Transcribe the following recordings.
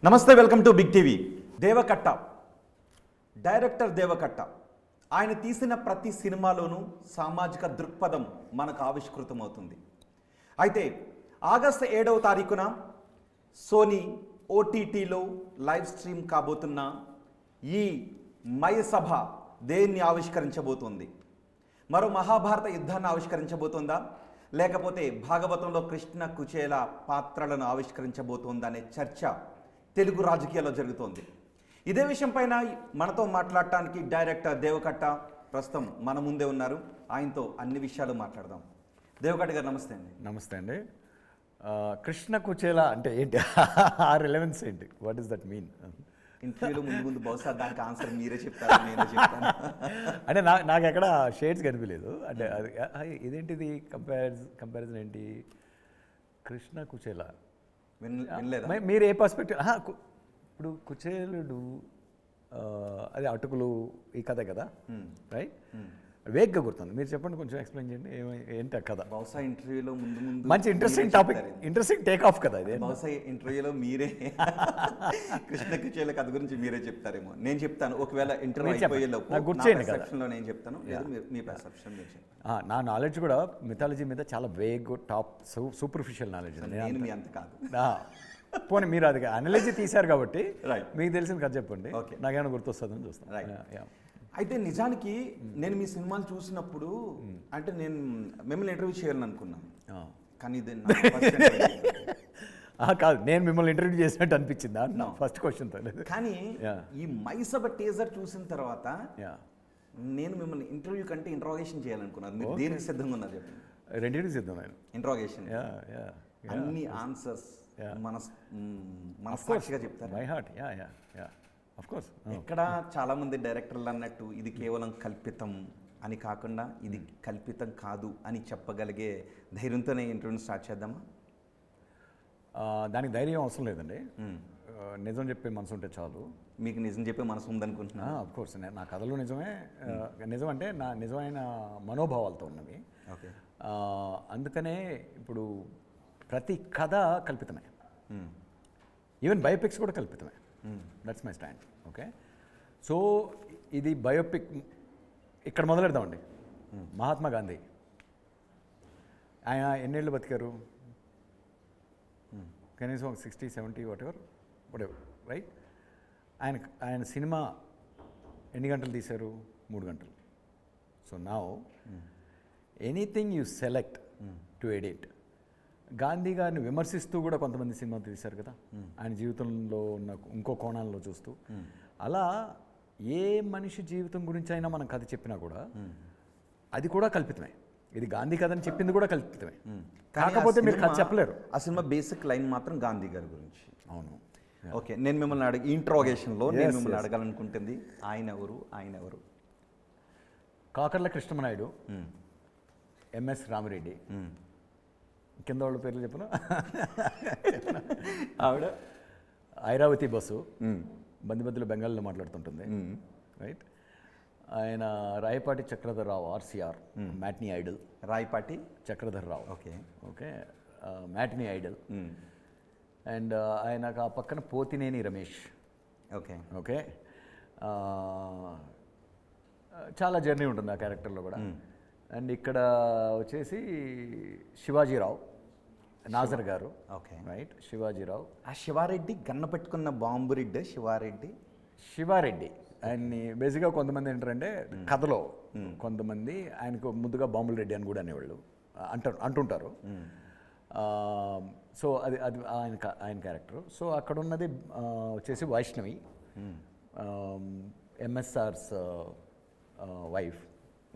నమస్తే, welcome to Big TV. Devakatta, director Devakatta ఆయన తీసిన ప్రతి సినిమాలోనూ సామాజిక దృక్పథం మనకు ఆవిష్కృతమవుతుంది. అయితే ఆగస్టు 7వ తారీఖున సోనీ ఓటీటీలో లైవ్ స్ట్రీమ్ కాబోతున్న ఈ మయసభ దేన్ని ఆవిష్కరించబోతోంది? మరో మహాభారత యుద్ధాన్ని ఆవిష్కరించబోతోందా, లేకపోతే భాగవతంలో కృష్ణ కుచేల పాత్రలను ఆవిష్కరించబోతోందా అనే చర్చ తెలుగు రాజకీయాల్లో జరుగుతోంది. ఇదే విషయం పైన మనతో మాట్లాడటానికి డైరెక్టర్ దేవకట్ట ప్రస్తుతం మన ముందే ఉన్నారు. ఆయనతో అన్ని విషయాలు మాట్లాడదాం. దేవకట్ట గారు నమస్తే అండి. నమస్తే అండి. కృష్ణ కుచేల అంటే ఏంటి, ఆ రిలవెన్స్ ఏంటి, వాట్ ఈస్ దట్ మీన్? ఇంటర్వ్యూలో ముందు బహుశా దానికి ఆన్సర్ మీరే చెప్తారు, నేనే చెప్తాను. అంటే నాకు ఎక్కడ షేడ్స్ కనిపించలేదు. అంటే అది ఇదేంటిది కంపారిజన్ ఏంటి? కృష్ణ కుచేల వినలేదా? మీరు ఏ పర్స్పెక్టివ్? ఇప్పుడు కుచేలుడు అది అటుకులు ఈ కథ కదా, రైట్? వేగ్గా గుర్తుంది. మీరు చెప్పండి, కొంచెం ఎక్స్ప్లెయిన్ చేయండి ఏంటి ఆ కథ. బహుశా ఇంటర్వ్యూలో ముందు మంచి interesting topic, interesting take off కదా ఇది. బహుశా ఇంటర్వ్యూలో మీరే కృష్ణ కుచేల కథ గురించి మీరే చెప్తారేమో. నేను చెప్తాను, ఒకవేళ ఇంటర్వ్యూ అయిపోయేలోపు పర్సెప్షన్లో నేను చెప్తాను, లేదా మీ పర్సెప్షన్ మీరు చెప్పండి. నా నాలెడ్జ్ కూడా మిథాలజీ మీద చాలా వేగ్, టాప్, సూపర్ఫిషియల్ నాలెడ్జ్. నేను మీ అంత కాదు. పోనీ మీరు అది అనాలజీ తీశారు కాబట్టి రైట్, మీకు తెలిసిన కథ చెప్పండి, నాకేమైనా గుర్తొస్తుందని చూస్తాను. అయితే నిజానికి నేను మీ సినిమాలు చూసినప్పుడు అంటే నేను మిమ్మల్ని ఇంటర్వ్యూ చేయాలని అనుకున్నాను, కానీ ఇది కాదు, నేను మిమ్మల్ని ఇంటర్వ్యూ చేసినట్టు అనిపించిందా ఫస్ట్ క్వశ్చన్తో. కానీ ఈ మైసభ టీజర్ చూసిన తర్వాత నేను మిమ్మల్ని ఇంటర్వ్యూ కంటే ఇంట్రాగేషన్ చేయాలనుకున్నాను. మీరు దేనికి సిద్ధంగా ఉన్నారు చెప్పండి? రెండింటికి సిద్ధం. ఇంట్రాగేషన్ అన్ని ఆన్సర్స్ మనస్సాక్షిగా చెప్తారు. My heart, of course. ఎక్కడ చాలా మంది డైరెక్టర్లు అన్నట్టు ఇది కేవలం కల్పితం అని కాకుండా ఇది కల్పితం కాదు అని చెప్పగలిగే ధైర్యంతోనే ఇంటర్వ్యూ స్టార్ట్ చేద్దామా? దానికి ధైర్యం అవసరం లేదండి, నిజం చెప్పే మనసు ఉంటే చాలు. మీకు నిజం చెప్పే మనసు ఉందనుకుంటున్నా? ఆఫ్ కోర్స్, నా కథలు నిజమే. నిజం అంటే నా నిజమైన మనోభావాలతో ఉన్నవి. ఓకే, అందుకనే ఇప్పుడు ప్రతి కథ కల్పితమే, ఈవెన్ బయోపిక్స్ కూడా కల్పితమే. That's my stand. Okay, so ఇది బయోపిక్. ఇక్కడ మొదలెడదామండి. మహాత్మా గాంధీ ఆయన ఎన్నేళ్ళు బతికారు? కనీసం 60, 70 వాట్ ఎవర్, రైట్? ఆయన సినిమా ఎన్ని గంటలు తీశారు? 3 గంటలు. So now anything you select to edit. Gandhi గారిని విమర్శిస్తూ కూడా కొంతమంది సినిమా తీశారు కదా, ఆయన జీవితంలో ఉన్న ఇంకో కోణాల్లో చూస్తూ. అలా ఏ మనిషి జీవితం గురించి అయినా మనం కథ చెప్పినా కూడా అది కూడా కల్పితమే. ఇది గాంధీ కథ అని చెప్పింది కూడా కల్పితమే. కాకపోతే మీరు కథ చెప్పలేరు. ఆ సినిమా బేసిక్ లైన్ మాత్రం గాంధీ గారి గురించి. అవును. ఓకే, నేను మిమ్మల్ని ఇంట్రోగేషన్లో నేను మిమ్మల్ని అడగాలనుకుంటుంది ఆయన ఎవరు? కాకర్ల కృష్ణమనాయుడు, ఎంఎస్ రామిరెడ్డి, కింద వాళ్ళ పేర్లు చెప్పను. ఆవిడ ఐరావతి బస్సు, బందిబద్దులు బెంగాల్లో మాట్లాడుతుంటుంది, రైట్? ఆయన Rayapati Chakradhar Rao, RCR, matinee idol. Rayapati Chakradhar Rao, okay okay, matinee idol. And ఆయనకు ఆ పక్కన పోతినేని రమేష్. ఓకే ఓకే, చాలా జర్నీ ఉంటుంది ఆ క్యారెక్టర్లో కూడా. అండ్ ఇక్కడ వచ్చేసి శివాజీరావు, నాజర్ గారు. Okay, right, Shivaji Rao. ఆ శివారెడ్డి గన్న పెట్టుకున్న బాంబు రెడ్డి శివారెడ్డి. ఆయన్ని బేసిక్గా కొంతమంది ఏంటంటే కథలో కొంతమంది ఆయనకు ముద్దుగా బాంబుల రెడ్డి అని కూడా అనేవాళ్ళు అంటుంటారు. సో అది ఆయన క్యారెక్టర్. సో అక్కడ ఉన్నది వచ్చేసి వైష్ణవి, ఎంఎస్ఆర్స్ వైఫ్.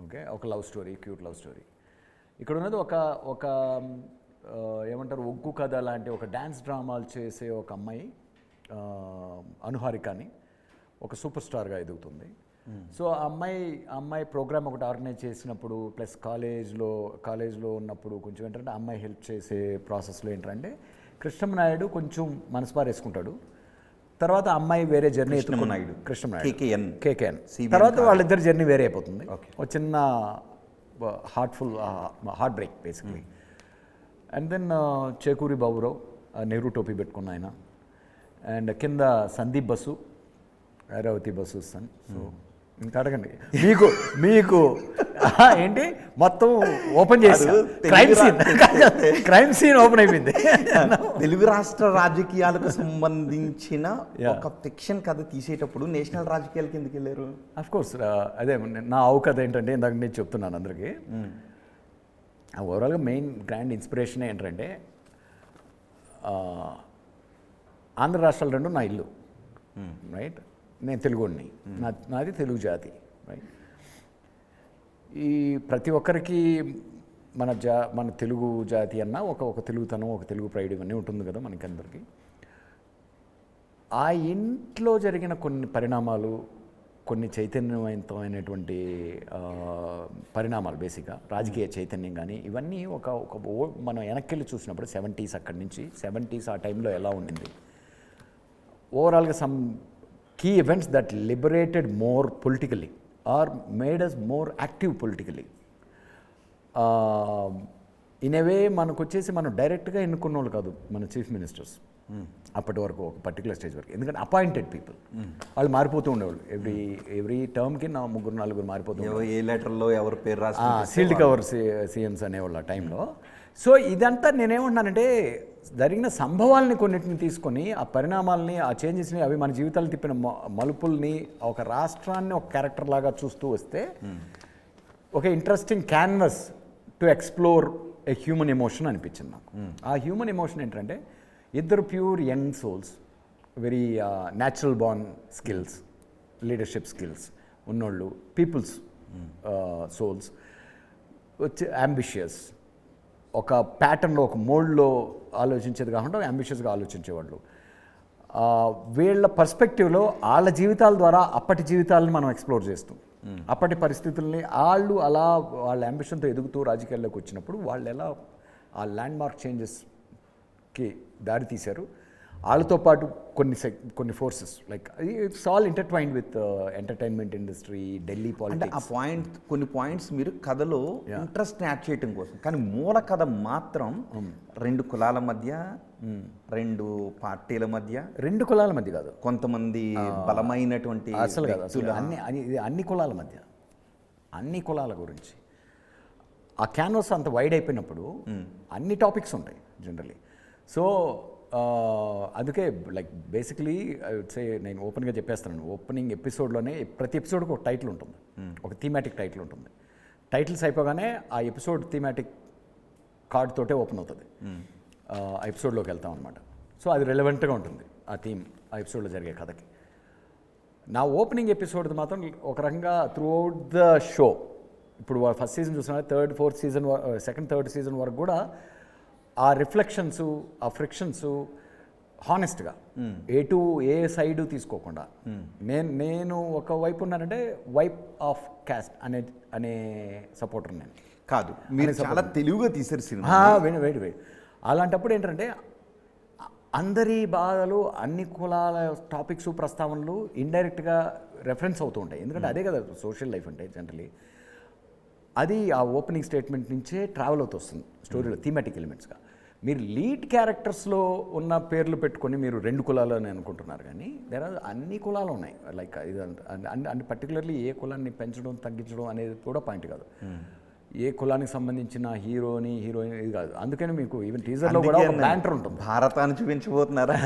ఓకే, ఒక love story, cute love story. ఇక్కడ ఉన్నది ఒక ఏమంటారు, ఒగ్గు కథ లాంటి ఒక డ్యాన్స్ డ్రామాలు చేసే ఒక అమ్మాయి, అనుహారిక అని, ఒక సూపర్ స్టార్గా ఎదుగుతుంది. సో ఆ అమ్మాయి ప్రోగ్రామ్ ఒకటి ఆర్గనైజ్ చేసినప్పుడు, ప్లస్ కాలేజ్లో ఉన్నప్పుడు కొంచెం ఏంటంటే అమ్మాయి హెల్ప్ చేసే ప్రాసెస్లో ఏంటంటే కృష్ణమనాయుడు కొంచెం మనసుపారేసుకుంటాడు. తర్వాత అమ్మాయి వేరే జర్నీ, కృష్ణమనాయుడు కేకేఎన్. తర్వాత వాళ్ళిద్దరి జర్నీ వేరే అయిపోతుంది. ఒక చిన్న heart break basically. And then Chekuri Baburao, Nehru టోపీ పెట్టుకున్న ఆయన. అండ్ కింద సందీప్ బసు, ఐరావతి బసు సన్. సో ఇంకా అడగండి, మీకు మీకు ఏంటి మొత్తం ఓపెన్ చేసి క్రైమ్ సీన్ ఓపెన్ అయిపోయింది. తెలుగు రాష్ట్ర రాజకీయాలకు సంబంధించిన ఒక ఫిక్షన్ కథ తీసేటప్పుడు నేషనల్ రాజకీయాలకి ఎందుకు వెళ్ళారు? అఫ్ కోర్స్ అదే నా ఆవు కథ ఏంటంటే ఇందాక నేను చెప్తున్నాను అందరికీ. ఓవరాల్గా మెయిన్ గ్రాండ్ ఇన్స్పిరేషన్ ఏంటంటే ఆంధ్ర రాష్ట్రాలు రెండు నా ఇల్లు, రైట్. నేను తెలుగుని, నాది తెలుగు జాతి, రైట్. ఈ ప్రతి ఒక్కరికి మన తెలుగు జాతి అన్న ఒక తెలుగుతనం, ఒక తెలుగు ప్రైడ్ ఇవన్నీ ఉంటుంది కదా మనకి అందరికీ. ఆ ఇంట్లో జరిగిన కొన్ని పరిణామాలు, కొన్ని చైతన్యవంతమైనటువంటి పరిణామాలు, బేసిక్గా రాజకీయ చైతన్యం కానీ ఇవన్నీ మనం వెనక్కి చూసినప్పుడు 70s, అక్కడి నుంచి 70s ఆ టైంలో ఎలా ఉండింది, ఓవరాల్గా some key events that liberated more politically or made us more active politically. In a way మనకు వచ్చేసి మనం డైరెక్ట్గా ఎన్నుకున్న వాళ్ళు కాదు మన చీఫ్ మినిస్టర్స్ అప్పటి వరకు, ఒక పర్టికులర్ స్టేజ్ వరకు. ఎందుకంటే అపాయింటెడ్ పీపుల్, వాళ్ళు మారిపోతూ ఉండేవాళ్ళు. ఎవ్రీ టర్మ్కి 3-4 మారిపోతూ, ఏ లెటర్లో ఎవరి పేరు రాసి సీల్డ్ కవర్ సీఎంస్ అనేవాళ్ళు ఆ టైంలో. సో ఇదంతా నేనేమంటున్నానంటే జరిగిన సంభవాల్ని కొన్నిటిని తీసుకొని, ఆ పరిణామాలని, ఆ చేంజెస్ని, అవి మన జీవితాలు తిప్పిన మలుపుల్ని, ఒక రాష్ట్రాన్ని ఒక క్యారెక్టర్ లాగా చూస్తూ వస్తే ఒక interesting canvas to explore a human emotion అనిపించింది నాకు. ఆ హ్యూమన్ ఎమోషన్ ఏంటంటే ఇద్దరు pure young souls, very natural born skills, leadership skills ఉన్నోళ్ళు, పీపుల్స్ సోల్స్ వచ్చి అంబిషియస్, ఒక ప్యాటర్న్లో, ఒక మోల్డ్లో ఆలోచించేది కాకుండా అంబిషియస్గా ఆలోచించేవాళ్ళు. వీళ్ళ పర్స్పెక్టివ్లో వాళ్ళ జీవితాల ద్వారా అప్పటి జీవితాలను మనం ఎక్స్ప్లోర్ చేస్తాం. అప్పటి పరిస్థితుల్ని వాళ్ళు అలా వాళ్ళ అంబిషన్తో ఎదుగుతూ రాజకీయాల్లోకి వచ్చినప్పుడు వాళ్ళు ఎలా ఆ ల్యాండ్ మార్క్ చేంజెస్కి దారి తీశారు. వాళ్ళతో పాటు కొన్ని forces, like it's all intertwined with entertainment industry, Delhi politics. కొన్ని పాయింట్స్ మీరు కథలో ఇంట్రెస్ట్ యాడ్ చేయడం కోసం, కానీ మూల కథ మాత్రం 2 కులాల మధ్య, 2 పార్టీల మధ్య, 2 కులాల మధ్య కాదు, కొంతమంది బలమైనటువంటి అసలు కాదు, అసలు అన్ని కులాల మధ్య, అన్ని కులాల గురించి. ఆ క్యాన్వాస్ అంత వైడ్ అయిపోయినప్పుడు అన్ని టాపిక్స్ ఉంటాయి జనరలీ. సో అందుకే లైక్ బేసికలీ నేను ఓపెన్గా చెప్పేస్తున్నాను, ఓపెనింగ్ ఎపిసోడ్లోనే ప్రతి ఎపిసోడ్కి ఒక టైటిల్ ఉంటుంది, ఒక థీమాటిక్ టైటిల్ ఉంటుంది. టైటిల్స్ అయిపోగానే ఆ ఎపిసోడ్ థీమాటిక్ కార్డ్ తోటే ఓపెన్ అవుతుంది, ఆ ఎపిసోడ్లోకి వెళ్తాం అనమాట. సో అది రెలవెంట్గా ఉంటుంది ఆ థీమ్, ఆ ఎపిసోడ్లో జరిగే కథకి. నా ఓపెనింగ్ ఎపిసోడ్ మాత్రం ఒక రకంగా త్రూ అవుట్ ద షో, ఇప్పుడు ఫస్ట్ సీజన్ చూసినా 3rd, 4th season, 2nd, 3rd season వరకు కూడా ఆ రిఫ్లెక్షన్స్, ఆ ఫ్రిక్షన్స్ హానెస్ట్గా ఏ సైడు తీసుకోకుండా, నేను ఒక వైపు ఉన్నానంటే వైప్ ఆఫ్ క్యాస్ట్ అనే సపోర్టర్ నేను కాదు. మీరు చాలా తెలుగుగా తీశారు సినిమా. వేడి అలాంటప్పుడు ఏంటంటే అందరి బాధలు, అన్ని కులాల టాపిక్స్, ప్రస్తావనలు ఇండైరెక్ట్గా రెఫరెన్స్ అవుతూ ఉంటాయి. ఎందుకంటే అదే కదా సోషల్ లైఫ్ అంటే జనరలీ. అది ఆ ఓపెనింగ్ స్టేట్మెంట్ నుంచే ట్రావెల్ అవుతూ వస్తుంది స్టోరీలో థీమాటిక్ ఎలిమెంట్స్గా. మీరు లీడ్ క్యారెక్టర్స్లో ఉన్న పేర్లు పెట్టుకొని మీరు 2 కులాలు అని అనుకుంటున్నారు, కానీ అన్ని కులాలు ఉన్నాయి. లైక్ ఇది అంటే పర్టికులర్లీ ఏ కులాన్ని పెంచడం, తగ్గించడం అనేది కూడా పాయింట్ కాదు. ఏ కులానికి సంబంధించిన హీరోయిన్ ఇది కాదు. అందుకని మీకు ఈవెన్ టీజర్లో కూడా ఒక బ్యాంటర్ ఉంటుంది. భారతాన్ని చూపించబోతున్నారా,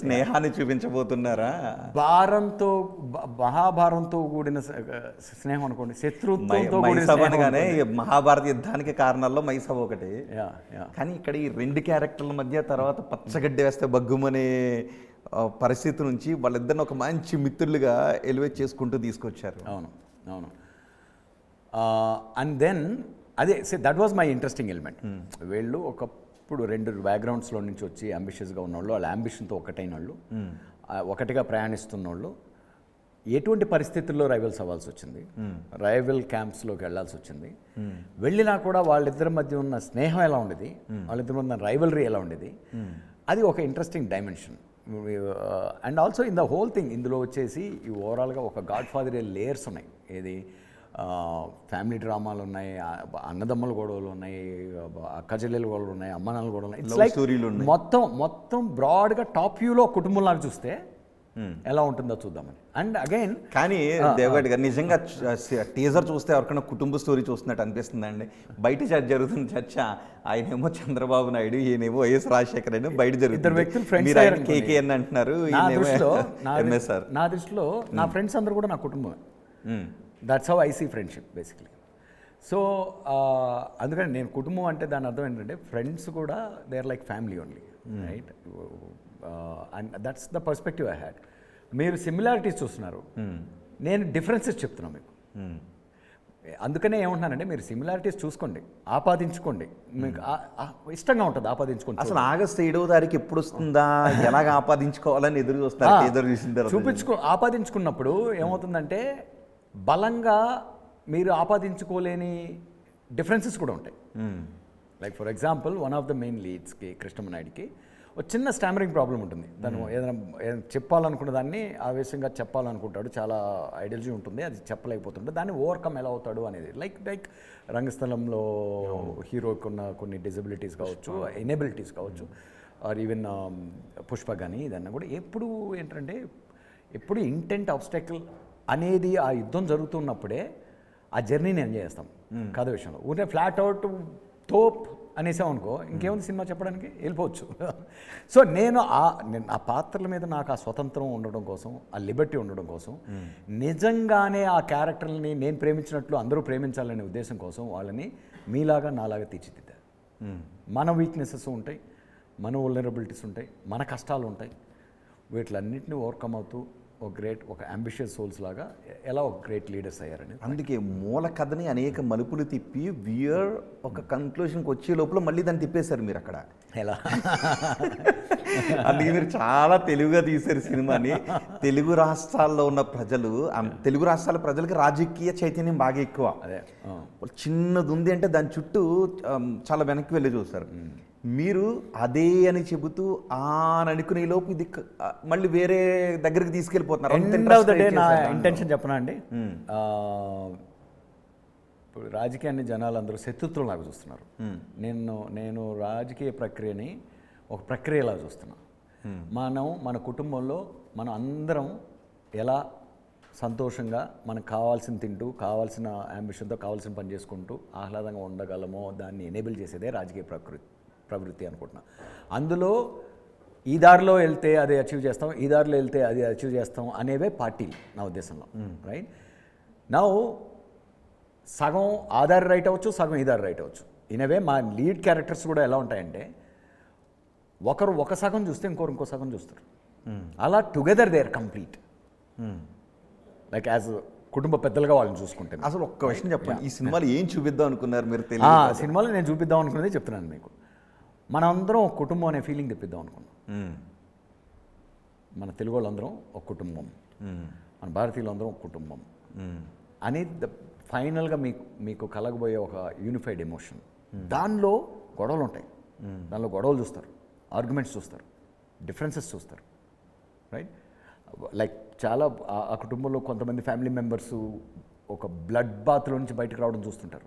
స్నేహాన్ని చూపించబోతున్నారా? మహాభారంతో కూడిన స్నేహం అనుకోండి, శత్రుత్వంతో కూడిన మహాభారత యుద్ధానికి కారణాల్లో మైసభ ఒకటి. కానీ ఇక్కడ ఈ 2 క్యారెక్టర్ల మధ్య తర్వాత పచ్చగడ్డి వేస్తే బగ్గుమనే పరిస్థితి నుంచి వాళ్ళిద్దరిని ఒక మంచి మిత్రులుగా ఎలివేట్ చేసుకుంటూ తీసుకొచ్చారు. అవును. అండ్ దెన్ అదే that was my interesting element. వీళ్ళు ఒకప్పుడు 2 బ్యాక్గ్రౌండ్స్లో నుంచి వచ్చి అంబిషియస్గా ఉన్నవాళ్ళు, వాళ్ళ అంబిషన్తో ఒకటైన వాళ్ళు, ఒకటిగా ప్రయాణిస్తున్న వాళ్ళు ఎటువంటి పరిస్థితుల్లో రైవల్స్ అవ్వాల్సి వచ్చింది, రైవల్ క్యాంప్స్లోకి వెళ్లాల్సి వచ్చింది. వెళ్ళినా కూడా వాళ్ళిద్దరి మధ్య ఉన్న స్నేహం ఎలా ఉండేది, వాళ్ళిద్దరి మధ్య రైవలరీ ఎలా ఉండేది, అది ఒక interesting dimension. And also in the whole thing ఇందులో వచ్చేసి ఈ ఓవరాల్గా ఒక గాడ్ ఫాదర్ లేయర్స్ ఉన్నాయి. ఏది ఫ్యామిలీ డ్రామాలు ఉన్నాయి, అన్నదమ్ముల గొడవలు ఉన్నాయి, అక్క చెల్లెలు గొడవలు ఉన్నాయి, అమ్మానాన్నల గొడవలు ఉన్నాయి. ఇట్స్ లైక్ స్టోరీలు ఉన్నాయి. మొత్తం బ్రాడ్గా టాప్ వ్యూలో కుటుంబంలాగా చూస్తే ఎలా ఉంటుందో చూద్దామని. అండ్ అగైన్ కానీ దేవగడ్ గారు నిజంగా టీజర్ చూస్తే ఎవరికైనా కుటుంబ స్టోరీ చూస్తున్నట్టు అనిపిస్తుందండి. బయట జరుగుతున్న చర్చ ఆయనేమో చంద్రబాబు నాయుడు, ఈయనేమో వైఎస్ రాజశేఖర రెడ్డి, బయట జరుగుతుంది వ్యక్తులు friends మీరు ఆయన అయ్యారు కేకే అని అంటున్నారు, ఎంఎస్ఆర్. నా దృష్టిలో నా ఫ్రెండ్స్ అందరూ కూడా నా కుటుంబమే. That's how I see friendship basically. So అందుకని నేను కుటుంబం అంటే దాని అర్థం ఏంటంటే ఫ్రెండ్స్ కూడా they are like family only, right? And that's the perspective I had. మీరు సిమిలారిటీస్ చూస్తున్నారు, నేను డిఫరెన్సెస్ చెప్తున్నాను మీకు. అందుకనే ఏమంటున్నానంటే మీరు సిమిలారిటీస్ చూసుకోండి, ఆపాదించుకోండి, మీకు ఇష్టంగా ఉంటుంది ఆపాదించుకోండి. అసలు ఆగస్టు 7వ తారీఖు ఎప్పుడు వస్తుందా, ఎలాగ ఆపాదించుకోవాలని ఎదురు చూస్తారు. టీజర్ చూసిన తర్వాత ఆపాదించుకున్నప్పుడు ఏమవుతుందంటే బలంగా మీరు ఆపాదించుకోలేని డిఫరెన్సెస్ కూడా ఉంటాయి. Like for example one of the main లీడ్స్కి, కృష్ణమనాయుడికి ఒక చిన్న స్టామరింగ్ ప్రాబ్లం ఉంటుంది. తను ఏదైనా చెప్పాలనుకున్న దాన్ని ఆవేశంగా చెప్పాలనుకుంటాడు, చాలా ఐడియాలజీ ఉంటుంది, అది చెప్పలేకపోతుంటాడు. దాన్ని ఓవర్కమ్ ఎలా అవుతాడు అనేది లైక్ రంగస్థలంలో హీరోకి ఉన్న కొన్ని డిజబిలిటీస్ కావచ్చు, ఎనేబిలిటీస్ కావచ్చు, ఆర్ ఈవెన్ పుష్ప కానీ ఇదన్నా కూడా ఎప్పుడు ఏంటంటే ఎప్పుడు ఇంటెంట్ ఆబ్స్టాకిల్ అనేది ఆ యుద్ధం జరుగుతున్నప్పుడే ఆ జర్నీని ఎంజాయ్ చేస్తాం కథ విషయంలో. ఊరికే ఫ్లాట్ అవుట్ తోప్ అనేసాం అనుకో, ఇంకేముంది సినిమా చెప్పడానికి, వెళ్ళిపోవచ్చు. సో నేను ఆ పాత్రల మీద నాకు ఆ స్వతంత్రం ఉండడం కోసం, ఆ లిబర్టీ ఉండడం కోసం, నిజంగానే ఆ క్యారెక్టర్ని నేను ప్రేమించినట్లు అందరూ ప్రేమించాలనే ఉద్దేశం కోసం వాళ్ళని మీలాగా నాలాగా తీర్చిదిద్దారు. మన వీక్నెసెస్ ఉంటాయి, మన వల్నరబిలిటీస్ ఉంటాయి, మన కష్టాలు ఉంటాయి. వీటిలన్నింటినీ ఓవర్కమ్ అవుతూ ఒక అంబిషియస్ సోల్స్ లాగా ఎలా ఒక గ్రేట్ లీడర్స్ అయ్యారని. అందుకే మూల కథని అనేక మలుపులు తిప్పి వ్యూయర్ ఒక కన్క్లూషన్కి వచ్చే లోపల మళ్ళీ దాన్ని తిప్పేశారు మీరు అక్కడ. ఎలా అందుకే మీరు చాలా తెలుగుగా తీశారు సినిమాని. తెలుగు రాష్ట్రాల్లో ఉన్న ప్రజలు, తెలుగు రాష్ట్రాల ప్రజలకి రాజకీయ చైతన్యం బాగా ఎక్కువ. అదే చిన్నది ఉంది అంటే దాని చుట్టూ చాలా వెనక్కి వెళ్ళి చూస్తారు. మీరు అదే అని చెబుతూ అని అనుకునే లోపు ఇది మళ్ళీ వేరే దగ్గరికి తీసుకెళ్ళిపోతున్నారు. ఎండ్ ఆఫ్ ద డే నా ఇంటెన్షన్ చెప్పనా అండి, ఇప్పుడు రాజకీయాన్ని జనాలు అందరూ శత్రుత్వం లాగా చూస్తున్నారు. నేను రాజకీయ ప్రక్రియని ఒక ప్రక్రియలాగా చూస్తున్నాను. మన కుటుంబంలో మనం అందరం ఎలా సంతోషంగా మనకు కావాల్సిన తింటూ, కావాల్సిన అంబిషన్తో కావాల్సిన పని చేసుకుంటూ ఆహ్లాదంగా ఉండగలమో దాన్ని ఎనేబుల్ చేసేదే రాజకీయ ప్రవృత్తి అనుకుంటున్నా. అందులో ఈ దారిలో వెళ్తే అది అచీవ్ చేస్తాం, ఈ దారిలో వెళ్తే అది అచీవ్ చేస్తాం అనేవే పార్టీలు నా ఉద్దేశంలో. రైట్ నౌ సగం ఆ దారి రైట్ అవ్వచ్చు, సగం ఈ దారి రైట్ అవ్వచ్చు. ఇనవే మా లీడ్ క్యారెక్టర్స్ కూడా ఎలా ఉంటాయంటే ఒకరు ఒక సగం చూస్తే ఇంకో సగం చూస్తారు. అలా together they are complete. Like as కుటుంబ పెద్దలుగా వాళ్ళని చూసుకుంటే. అసలు ఒక్క విషయం చెప్పండి, ఈ సినిమాలో ఏం చూపిద్దాం అనుకున్నారు మీరు? సినిమాలో నేను చూపిద్దాం అనుకున్నది చెప్తున్నాను మీకు. మనందరం ఒక కుటుంబం అనే ఫీలింగ్ తెప్పిద్దాం అనుకున్నాం. మన తెలుగు వాళ్ళందరం ఒక కుటుంబం, మన భారతీయులందరం ఒక కుటుంబం అనేది ఫైనల్గా మీకు కలగబోయే ఒక యూనిఫైడ్ ఎమోషన్. దానిలో గొడవలు ఉంటాయి, దానిలో గొడవలు చూస్తారు, ఆర్గ్యుమెంట్స్ చూస్తారు, డిఫరెన్సెస్ చూస్తారు. రైట్ లైక్ చాలా ఆ కుటుంబంలో కొంతమంది ఫ్యామిలీ మెంబర్స్ ఒక బ్లడ్ బాత్లో నుంచి బయటకు రావడం చూస్తుంటారు.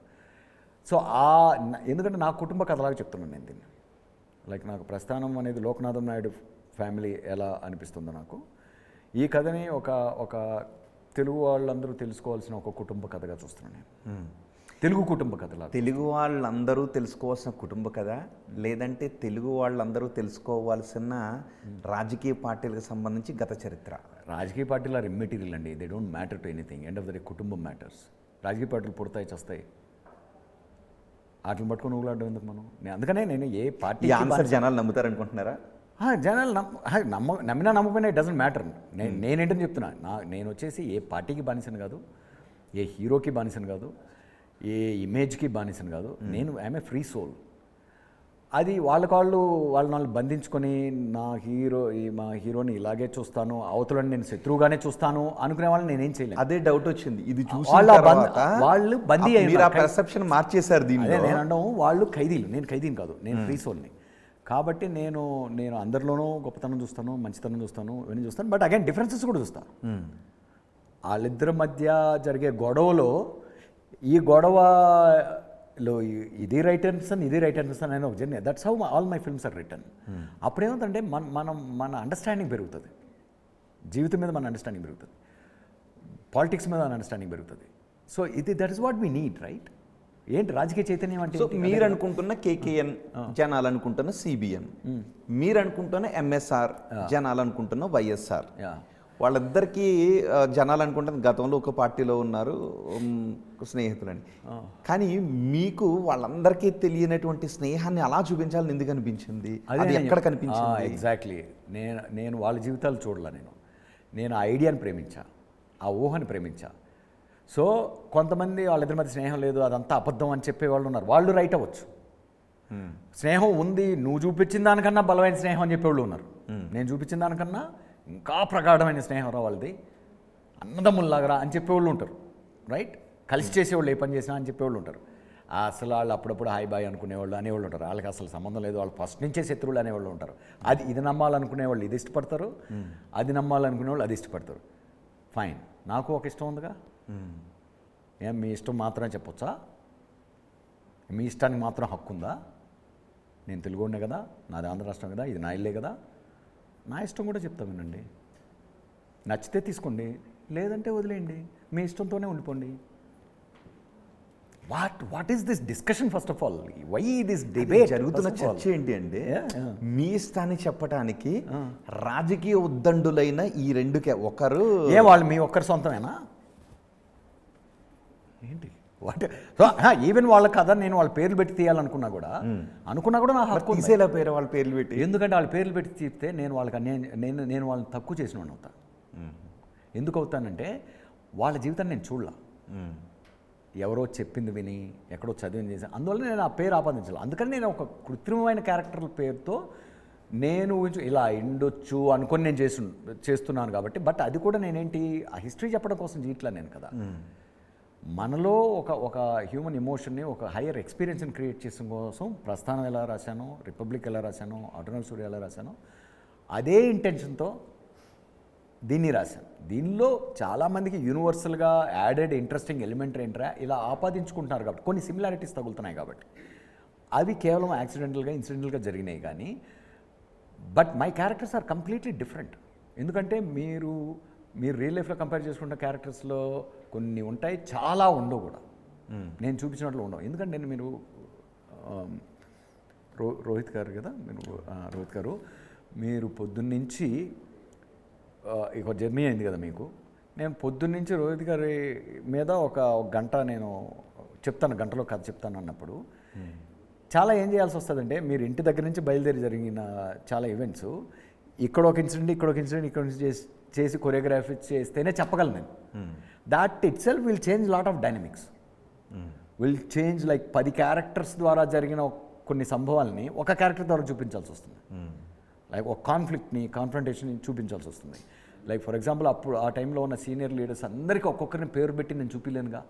సో ఎందుకంటే నా కుటుంబ కథలాగా చెప్తున్నాను నేను దీన్ని. లైక్ నాకు ప్రస్థానం అనేది లోకనాథం నాయుడు ఫ్యామిలీ ఎలా అనిపిస్తుందో నాకు ఈ కథని ఒక తెలుగు వాళ్ళందరూ తెలుసుకోవాల్సిన ఒక కుటుంబ కథగా చూస్తున్నాను నేను. తెలుగు కుటుంబ కథలా. తెలుగు వాళ్ళందరూ తెలుసుకోవాల్సిన కుటుంబ కథ, లేదంటే తెలుగు వాళ్ళందరూ తెలుసుకోవాల్సిన రాజకీయ పార్టీలకు సంబంధించి గత చరిత్ర? రాజకీయ పార్టీలు ఆర్ ఇమ్మెటీరియల్ అండి, they don't matter to anything. End of the day కుటుంబం మ్యాటర్స్. రాజకీయ పార్టీలు పుడతాయి, చేస్తాయి, వాటిని పట్టుకుని ఊలాడడం ఎందుకు మనం? అందుకనే నేను ఏ పార్టీ ఆన్సర్ జనాలు నమ్ముతారనుకుంటున్నారా? జనాలు నమ్మినా నమ్మకపోయినా ఇట్ డజంట్ మ్యాటర్. నేనేంటని చెప్తున్నా, నేను వచ్చేసి ఏ పార్టీకి బానిసను కాదు, ఏ హీరోకి బానిసను కాదు, ఏ ఇమేజ్కి బానిసను కాదు. నేను ఐఎమ్ ఏ ఫ్రీ సోల్. అది వాళ్ళని బంధించుకొని మా హీరోని ఇలాగే చూస్తాను, అవతలని నేను శత్రువుగానే చూస్తాను అనుకునే వాళ్ళని నేనేం చేయలేను. అదే డౌట్ వచ్చింది. ఇది చూసి వాళ్ళు బందీ అయ్యారు, పర్సెప్షన్ మార్చేశారు దీన్ని. నేను అనడం వాళ్ళు ఖైదీలు, నేను ఖైదీని కాదు, నేను ఫ్రీ సోల్ని. కాబట్టి నేను అందరిలోనూ గొప్పతనం చూస్తాను, మంచితనం చూస్తాను, ఇవన్నీ చూస్తాను. బట్ అగైన్ డిఫరెన్సెస్ కూడా చూస్తాను. వాళ్ళిద్దరి మధ్య జరిగే గొడవలో ఈ గొడవలో ఇది రైట్ అనిపిస్తాను, ఇది రైట్ అనిపిస్తాను అని ఒక journey. That's how all my films are return. అప్పుడేమవుతుందంటే మన అండర్స్టాండింగ్ పెరుగుతుంది, జీవితం మీద మన అండర్స్టాండింగ్ పెరుగుతుంది, పాలిటిక్స్ మీద మన అండర్స్టాండింగ్ పెరుగుతుంది. So that is what we need, right? ఏంటి రాజకీయ చైతన్యం అంటే? సో మీరు అనుకుంటున్న కేకేఎన్, జనాలు అనుకుంటున్న సిబిఎన్, మీరు అనుకుంటున్న ఎంఎస్ఆర్, జనాలు అనుకుంటున్న వైఎస్ఆర్. వాళ్ళిద్దరికీ జనాలు అనుకుంటున్న గతంలో ఒక పార్టీలో ఉన్నారు, స్నేహితులని. కానీ మీకు వాళ్ళందరికీ తెలియనటువంటి స్నేహాన్ని అలా చూపించాలని ఎందుకు అనిపించింది? అది ఎక్కడ కనిపించింది? ఎగ్జాక్ట్లీ. నేను వాళ్ళ జీవితాలు చూడలే. నేను ఆ ఐడియాని ప్రేమించా, ఆ ఊహని ప్రేమించా. సో కొంతమంది వాళ్ళిద్దరి మధ్య స్నేహం లేదు, అదంతా అబద్ధం అని చెప్పేవాళ్ళు ఉన్నారు. వాళ్ళు రైట్ అవ్వచ్చు. స్నేహం ఉంది, నువ్వు చూపించిన దానికన్నా బలమైన స్నేహం అని చెప్పేవాళ్ళు ఉన్నారు. నేను చూపించిన దానికన్నా ఇంకా ప్రగాఢమైన స్నేహం రా వాళ్ళది, అన్నదమ్ముల్లాగరా అని చెప్పేవాళ్ళు ఉంటారు, రైట్? కలిసి చేసేవాళ్ళు ఏ పని చేసినా అని చెప్పేవాళ్ళు ఉంటారు. అసలు వాళ్ళు అప్పుడప్పుడు హాయ్ బాయ్ అనుకునేవాళ్ళు అనేవాళ్ళు ఉంటారు. వాళ్ళకి అసలు సంబంధం లేదు, వాళ్ళు ఫస్ట్ నుంచే శత్రువులు అనేవాళ్ళు ఉంటారు. ఇది నమ్మాలనుకునేవాళ్ళు ఇది ఇష్టపడతారు, అది నమ్మాలనుకునేవాళ్ళు అది ఇష్టపడతారు. ఫైన్, నాకు ఒక ఇష్టం ఉందిగా. ఏం మీ ఇష్టం మాత్రమే చెప్పొచ్చా? మీ ఇష్టానికి మాత్రం హక్కు ఉందా? నేను తెలుగునే కదా, నాది ఆంధ్ర రాష్ట్రం కదా, ఇది నా ఇల్లే కదా, నా ఇష్టం కూడా చెప్తా వినండి. నచ్చితే తీసుకోండి, లేదంటే వదిలేయండి, మీ ఇష్టంతోనే ఉండిపోండి. What is this discussion? First of all, why this debate? జరుగుతున్న చర్చ ఏంటి అంటే, మీ ఇష్టాన్ని చెప్పడానికి రాజకీయ ఉద్దండులైన ఈ ఒకరు వాళ్ళు మీ ఒక్కరి సొంతమేనా ఏంటి? ఈవెన్ వాళ్ళ కథ నేను వాళ్ళ పేర్లు పెట్టి తీయాలనుకున్నా కూడా నా హక్కు తీసేలా పేరు వాళ్ళ పేర్లు పెట్టి. ఎందుకంటే వాళ్ళ పేర్లు పెట్టి తీస్తే నేను వాళ్ళకి నేను వాళ్ళని తక్కువ చేసిన వాడిని అవుతా. ఎందుకు అవుతానంటే వాళ్ళ జీవితాన్ని నేను చూడలా, ఎవరో చెప్పింది విని ఎక్కడో చదివింది చేసి, అందువల్ల నేను ఆ పేరు ఆపాదించాలి. అందుకని నేను ఒక కృత్రిమమైన క్యారెక్టర్ల పేరుతో నేను ఇలా ఉండొచ్చు అనుకొని నేను చేస్తున్నాను కాబట్టి. బట్ అది కూడా నేనేంటి, ఆ హిస్టరీ చెప్పడం కోసం చేయట్లా నేను కదా. మనలో ఒక హ్యూమన్ ఎమోషన్ని, ఒక హయ్యర్ ఎక్స్పీరియన్స్ని క్రియేట్ చేసిన కోసం ప్రస్థానం ఎలా రాశానో, రిపబ్లిక్ ఎలా రాశానో, ఆటోనమస్ స్టూడియో ఎలా రాశానో, అదే ఇంటెన్షన్తో దీన్ని రాశాను. దీనిలో చాలామందికి యూనివర్సల్గా యాడెడ్ ఇంట్రెస్టింగ్ ఎలిమెంట్ ఏంట్రా ఇలా ఆపాదించుకుంటున్నారు కాబట్టి, కొన్ని సిమిలారిటీస్ తగులుతున్నాయి కాబట్టి. అవి కేవలం ఇన్సిడెంటల్గా జరిగినాయి. కానీ but my characters are completely different. ఎందుకంటే మీరు రియల్ లైఫ్లో కంపేర్ చేసుకుంటే క్యారెక్టర్స్లో కొన్ని ఉంటాయి, చాలా ఉండవు కూడా. నేను చూపించినట్లు ఉండవు. ఎందుకంటే మీరు రోహిత్ గారు కదా, రోహిత్ గారు మీరు పొద్దున్నుంచి ఇక జర్నీ అయింది కదా మీకు. నేను పొద్దున్నుంచి రోహిత్ గారి మీద ఒక గంట నేను చెప్తాను, గంటలో కథ చెప్తాను అన్నప్పుడు చాలా ఏం చేయాల్సి వస్తుందంటే, మీరు ఇంటి దగ్గర నుంచి బయలుదేరి జరిగిన చాలా ఈవెంట్స్, ఇక్కడ ఒక ఇన్సిడెంట్ ఇక్కడ చేసి కొరియోగ్రఫీ చేస్తేనే చెప్పగలను నేను. That it self will change lot of dynamics, will change. Like 10 characters ద్వారా జరిగిన కొన్ని సంభవాల్ని ఒక క్యారెక్టర్ ద్వారా చూపించాల్సి వస్తుంది. లైక్ ఒక కాన్ఫ్రంటేషన్ చూపించాల్సి వస్తుంది. లైక్ ఫర్ ఎగ్జాంపుల్, అప్పుడు ఆ టైంలో ఉన్న సీనియర్ లీడర్స్ అందరికీ ఒక్కొక్కరిని పేరు పెట్టి నేను చూపించలేనుగా.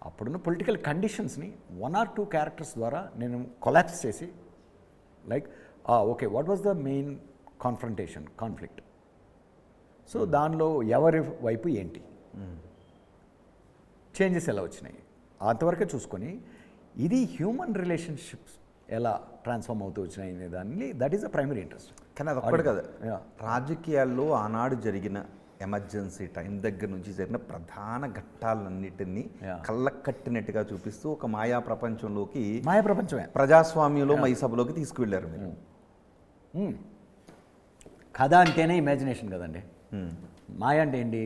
అప్పుడున్న పొలిటికల్ కండిషన్స్ని 1 or 2 క్యారెక్టర్స్ ద్వారా నేను కొలాప్స్ చేసి, like okay, what was the main conflict, so దానిలో ఎవరి వైపు ఏంటి, చేంజెస్ ఎలా వచ్చినాయి, అంతవరకే చూసుకొని ఇది హ్యూమన్ రిలేషన్షిప్స్ ఎలా ట్రాన్స్ఫార్మ్ అవుతూ వచ్చినాయి అనే దాన్ని, that is the primary interest. కానీ అది ఒక్కటి కదా, రాజకీయాల్లో ఆనాడు జరిగిన ఎమర్జెన్సీ టైం దగ్గర నుంచి జరిగిన ప్రధాన ఘట్టాలన్నిటినీ కళ్ళకు కట్టినట్టుగా చూపిస్తూ ఒక మాయా ప్రపంచమే ప్రజాస్వామ్యంలో మైసభలోకి తీసుకువెళ్ళారు మీరు. కథ అంటేనే ఇమాజినేషన్ కదండి. మాయ అంటే ఏంటి?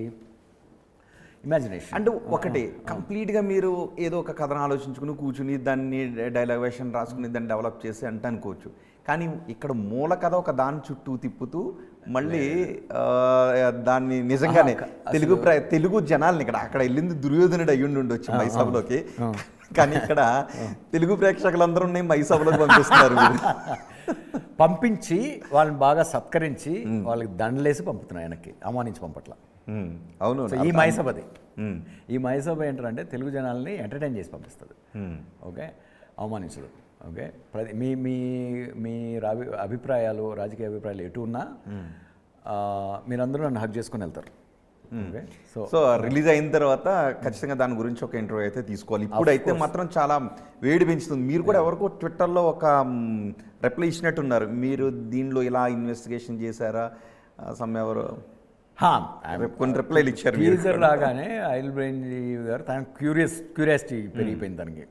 ఇమాజినేషన్. అంటే ఒకటి కంప్లీట్గా మీరు ఏదో ఒక కథను ఆలోచించుకుని కూర్చుని దాన్ని డైలాగ్ వేషన్ రాసుకుని దాన్ని డెవలప్ చేసి అంటే అనుకోవచ్చు. కానీ ఇక్కడ మూల కథ ఒక దాని చుట్టూ తిప్పుతూ మళ్ళీ దాన్ని నిజంగానే తెలుగు జనాల్ని అక్కడ వెళ్ళింది దుర్యోధనుడు అయ్యుండి ఉండొచ్చు మైసభలోకి, కానీ ఇక్కడ తెలుగు ప్రేక్షకులందరూ మైసభలోకి పంపిస్తున్నారు. పంపించి వాళ్ళని బాగా సత్కరించి వాళ్ళకి దండలేసి పంపుతున్నాయి వెనక్కి, అవమానించి పంపట్ల. అవును, ఈ మైసభది. ఈ మైసభ ఏంటంటే తెలుగు జనాల్ని ఎంటర్టైన్ చేసి పంపిస్తుంది, ఓకే, అవమానించదు. ఓకే, మీ మీ మీ అభిప్రాయాలు, రాజకీయ అభిప్రాయాలు ఎటు ఉన్నా మీరందరూ నన్ను హక్ చేసుకొని వెళ్తారు. ఓకే సో సో రిలీజ్ అయిన తర్వాత ఖచ్చితంగా దాని గురించి ఒక ఇంటర్వ్యూ అయితే తీసుకోవాలి. ఇప్పుడైతే మాత్రం చాలా వేడి పెంచుతుంది. మీరు కూడా ఎవరికో ట్విట్టర్లో ఒక రిప్లై ఇచ్చినట్టున్నారు, మీరు దీనిలో ఇలా ఇన్వెస్టిగేషన్ చేశారా ఎవరు కొన్ని రిప్లైలు ఇచ్చారు. టీజర్ రాగానే ఐల్ బ్రెయిన్ గారు తన క్యూరియాసిటీ పెరిగిపోయింది తనకి.